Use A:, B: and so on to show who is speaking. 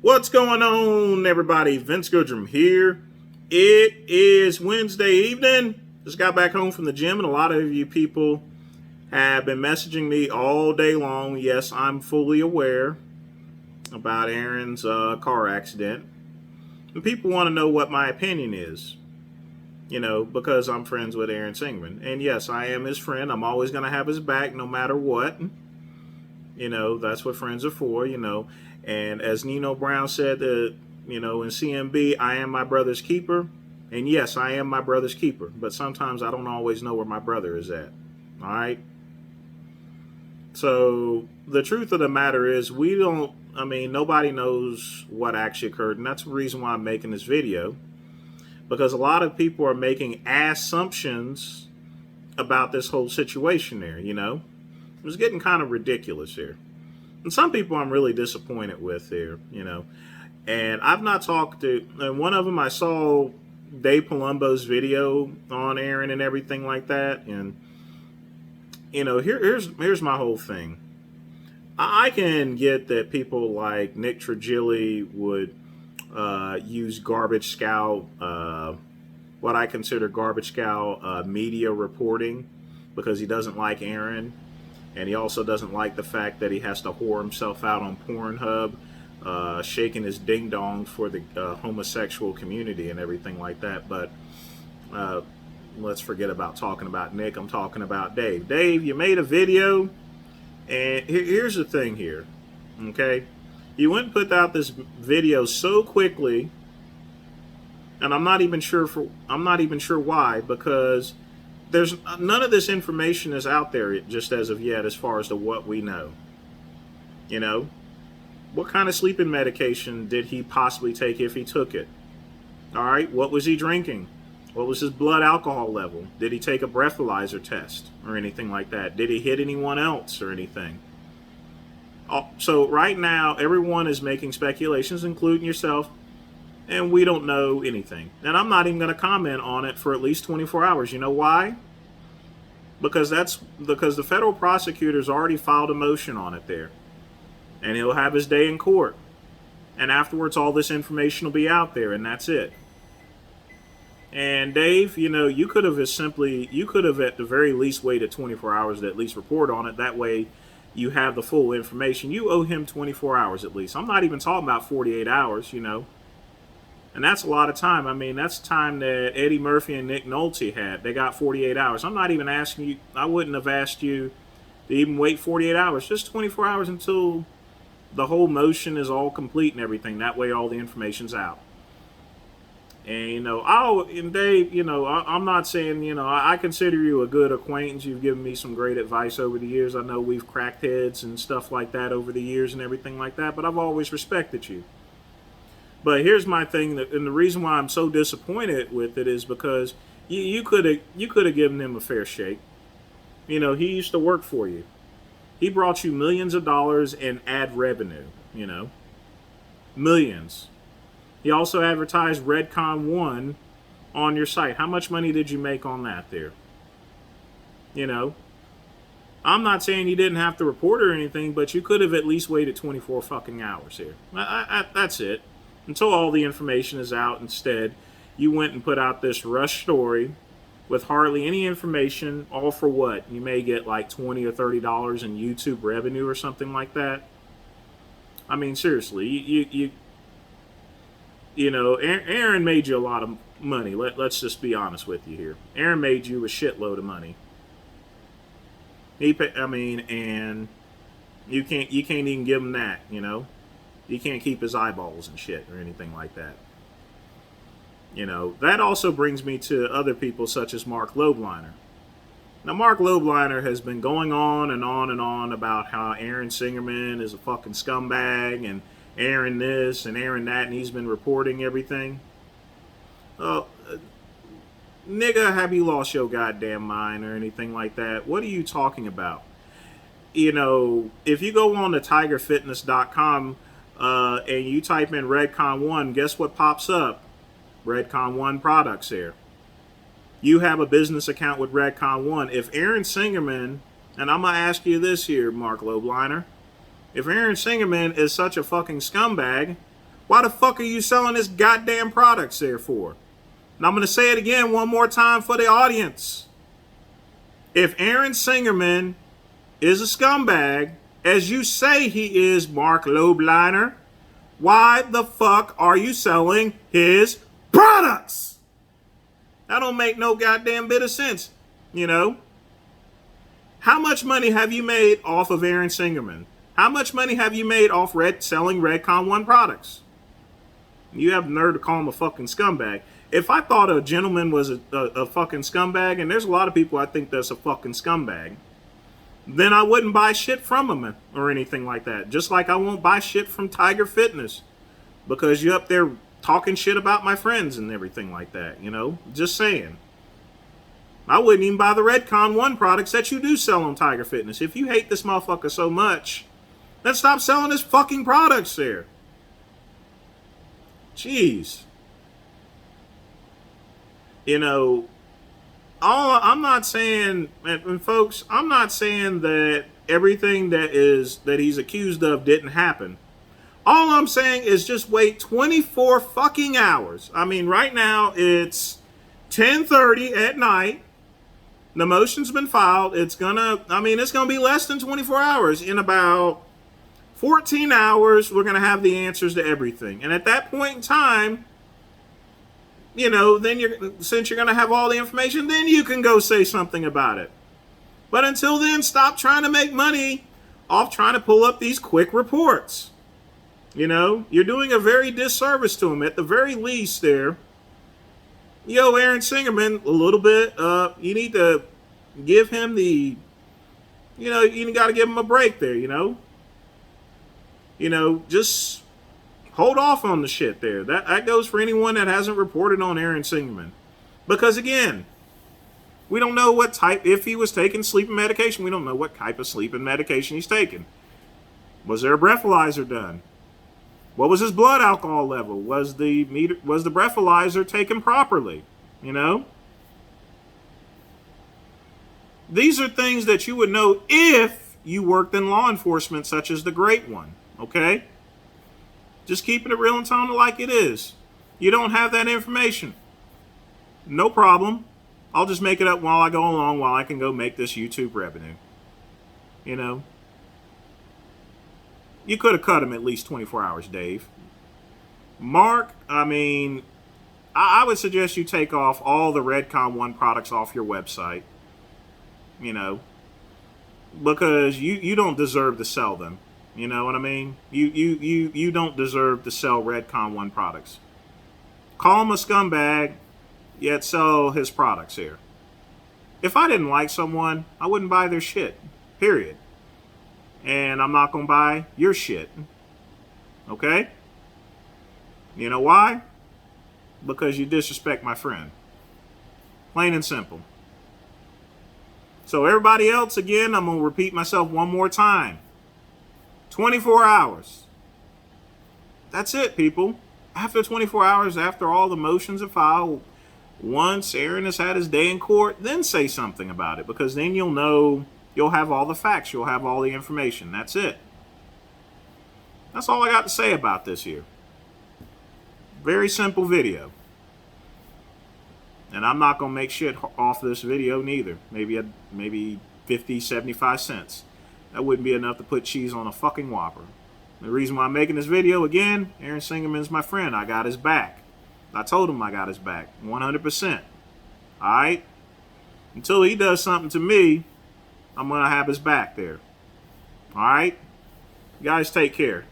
A: What's going on, everybody? Vince Goodrum here. It is Wednesday evening. Just got back home from the gym, and a lot of you people have been messaging me all day long. Yes, I'm fully aware about Aaron's car accident. And people want to know what my opinion is, because I'm friends with Aaron Singerman. And yes, I am his friend. I'm always going to have his back no matter what. That's what friends are for. And as Nino Brown said, in CMB, I am my brother's keeper. And yes, I am my brother's keeper. But sometimes I don't always know where my brother is at. All right. So the truth of the matter is, nobody knows what actually occurred. And that's the reason why I'm making this video. Because a lot of people are making assumptions about this whole situation there, It was getting kind of ridiculous here. And some people I'm really disappointed with here. And I've not talked to, and one of them I saw Dave Palumbo's video on Aaron and everything like that. And, here's my whole thing. I can get that people like Nick Trigili would use Garbage Scout, what I consider Garbage Scout media reporting, because he doesn't like Aaron. And he also doesn't like the fact that he has to whore himself out on Pornhub, shaking his ding dong for the homosexual community and everything like that. But let's forget about talking about Nick. I'm talking about Dave. Dave, you made a video, and here's the thing here, okay? You went and put out this video so quickly, and I'm not even sure why, because there's none of this information is out there just as of yet, as far as to what we know. What kind of sleeping medication did he possibly take if he took it? All right, what was he drinking? What was his blood alcohol level? Did he take a breathalyzer test or anything like that? Did he hit anyone else or anything? So right now, everyone is making speculations, including yourself, and we don't know anything. And I'm not even going to comment on it for at least 24 hours. You know why? Because the federal prosecutor's already filed a motion on it there. And he'll have his day in court. And afterwards, all this information will be out there, and that's it. And Dave, you could have at the very least waited 24 hours to at least report on it. That way you have the full information. You owe him 24 hours at least. I'm not even talking about 48 hours, And that's a lot of time. I mean, that's time that Eddie Murphy and Nick Nolte had. They got 48 hours. I'm not even asking you, I wouldn't have asked you to even wait 48 hours. Just 24 hours until the whole motion is all complete and everything. That way all the information's out. And, Dave, I'm not saying, I consider you a good acquaintance. You've given me some great advice over the years. I know we've cracked heads and stuff like that over the years and everything like that, but I've always respected you. But here's my thing, and the reason why I'm so disappointed with it is because you could have given him a fair shake. He used to work for you. He brought you millions of dollars in ad revenue. Millions. He also advertised Redcon 1 on your site. How much money did you make on that there? I'm not saying you didn't have to report or anything, but you could have at least waited 24 fucking hours here. That's it. Until all the information is out. Instead, you went and put out this rush story with hardly any information, all for what? You may get like $20 or $30 in YouTube revenue or something like that. I mean, seriously, Aaron made you a lot of money. Let's just be honest with you here. Aaron made you a shitload of money. And you can't even give him that. You can't keep his eyeballs and shit or anything like that. That also brings me to other people such as Mark Lobliner. Now, Mark Lobliner has been going on and on and on about how Aaron Singerman is a fucking scumbag and Aaron this and Aaron that, and he's been reporting everything. Nigga, have you lost your goddamn mind or anything like that? What are you talking about? If you go on to tigerfitness.com and you type in Redcon 1, guess what pops up? Redcon 1 products here. You have a business account with Redcon 1. If Aaron Singerman, and I'm going to ask you this here, Mark Lobliner, if Aaron Singerman is such a fucking scumbag, Why the fuck are you selling this goddamn products there for? And I'm going to say it again one more time for the audience. If Aaron Singerman is a scumbag, as you say he is, Mark Lobliner, why the fuck are you selling his products? That don't make no goddamn bit of sense, you know? How much money have you made off of Aaron Singerman? How much money have you made off selling Redcon 1 products? You have the nerve to call him a fucking scumbag. If I thought a gentleman was a fucking scumbag, and there's a lot of people I think that's a fucking scumbag, then I wouldn't buy shit from him or anything like that. Just like I won't buy shit from Tiger Fitness because you're up there talking shit about my friends and everything like that, you know? Just saying. I wouldn't even buy the Redcon 1 products that you do sell on Tiger Fitness. If you hate this motherfucker so much, then stop selling his fucking products there. Jeez. You know, I'm not saying, and folks, I'm not saying that everything that he's accused of didn't happen. All I'm saying is just wait 24 fucking hours. I mean, right now it's 10:30 at night. The motion's been filed. It's gonna be less than 24 hours. In about 14 hours, we're gonna have the answers to everything. And at that point in time, you know, then since you're going to have all the information, then you can go say something about it. But until then, stop trying to make money off trying to pull up these quick reports. You know, you're doing a very disservice to him. At the very least there, yo, Aaron Singerman, a little bit, you need to give him you got to give him a break there, you know. You know, just hold off on the shit there. That goes for anyone that hasn't reported on Aaron Singerman. Because again, we don't know what type, if he was taking sleeping medication, we don't know what type of sleeping medication he's taking. Was there a breathalyzer done? What was his blood alcohol level? Was the breathalyzer taken properly? You know? These are things that you would know if you worked in law enforcement, such as the great one. Okay? Just keeping it real and telling it like it is. You don't have that information. No problem. I'll just make it up while I go along, while I can go make this YouTube revenue. You know? You could have cut him at least 24 hours, Dave. Mark, I mean, I would suggest you take off all the Redcon 1 products off your website. You know? Because you don't deserve to sell them. You know what I mean? You don't deserve to sell Redcon 1 products. Call him a scumbag, yet sell his products here. If I didn't like someone, I wouldn't buy their shit. Period. And I'm not going to buy your shit. Okay? You know why? Because you disrespect my friend. Plain and simple. So everybody else, again, I'm going to repeat myself one more time. 24 hours. That's it, people. After 24 hours, after all the motions are filed, once Aaron has had his day in court, then say something about it. Because then you'll know, you'll have all the facts, you'll have all the information. That's it. That's all I got to say about this here. Very simple video. And I'm not going to make shit off this video neither. Maybe 50, 75 cents. That wouldn't be enough to put cheese on a fucking Whopper. The reason why I'm making this video, again, Aaron Singerman's my friend. I got his back. I told him I got his back. 100%. Alright? Until he does something to me, I'm going to have his back there. Alright? You guys take care.